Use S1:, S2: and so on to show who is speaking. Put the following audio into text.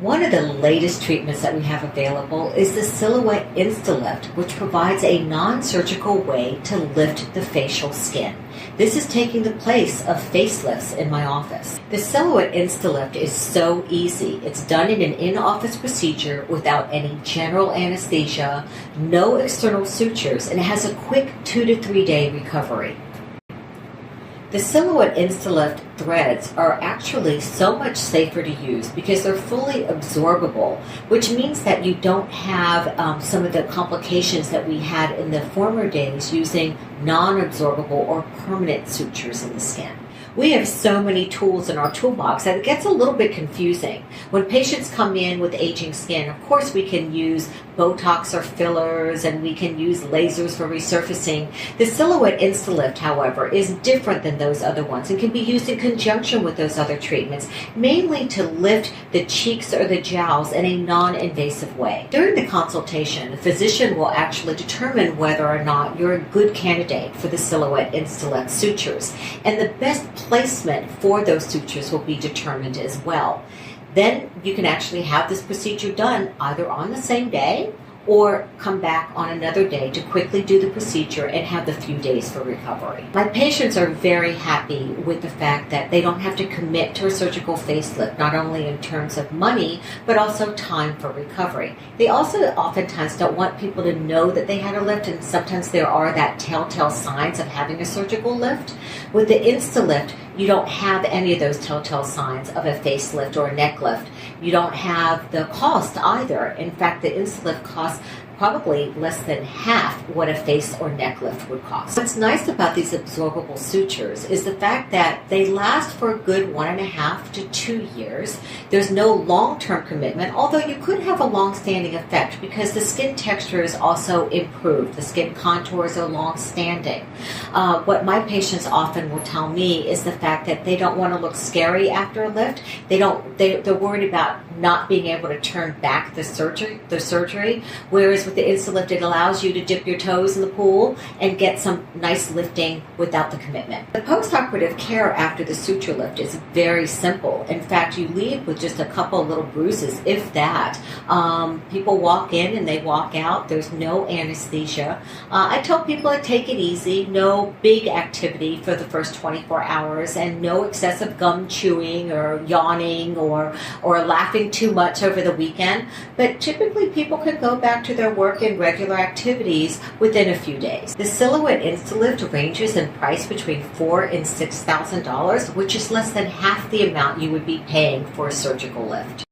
S1: One of the latest treatments that we have available is the Silhouette Instalift, which provides a non-surgical way to lift the facial skin. This is taking the place of facelifts in my office. The Silhouette Instalift is so easy. It's done in an in-office procedure without any general anesthesia, no external sutures, and it has a quick 2 to 3 day recovery. The Silhouette Instalift threads are actually so much safer to use because they're fully absorbable, which means that you don't have some of the complications that we had in the former days using non-absorbable or permanent sutures in the skin. We have so many tools in our toolbox that it gets a little bit confusing. When patients come in with aging skin, of course we can use Botox or fillers, and we can use lasers for resurfacing. The Silhouette Instalift, however, is different than those other ones and can be used in conjunction with those other treatments, mainly to lift the cheeks or the jowls in a non-invasive way. During the consultation, the physician will actually determine whether or not you're a good candidate for the Silhouette Instalift sutures, and the best placement for those sutures will be determined as well. Then you can actually have this procedure done either on the same day or come back on another day to quickly do the procedure and have the few days for recovery. My patients are very happy with the fact that they don't have to commit to a surgical facelift, not only in terms of money, but also time for recovery. They also oftentimes don't want people to know that they had a lift, and sometimes there are that telltale signs of having a surgical lift. With the Instalift, you don't have any of those telltale signs of a facelift or a neck lift. You don't have the cost either. In fact, the Instalift costs probably less than half what a face or neck lift would cost. What's nice about these absorbable sutures is the fact that they last for a good 1.5 to 2 years. There's no long-term commitment, although you could have a long-standing effect because the skin texture is also improved. The skin contours are long-standing. What my patients often will tell me is the fact that they don't want to look scary after a lift. They're worried about not being able to turn back the surgery, whereas with the Instalift, it allows you to dip your toes in the pool and get some nice lifting without the commitment. The post-operative care after the suture lift is very simple. In fact, you leave with just a couple of little bruises, if that. People walk in and they walk out. There's no anesthesia. I tell people to take it easy, no big activity for the first 24 hours, and no excessive gum chewing or yawning or laughing too much over the weekend. But typically people can go back to their work and regular activities within a few days. The Silhouette Instalift ranges in price between $4,000 and $6,000, which is less than half the amount you would be paying for a surgical lift.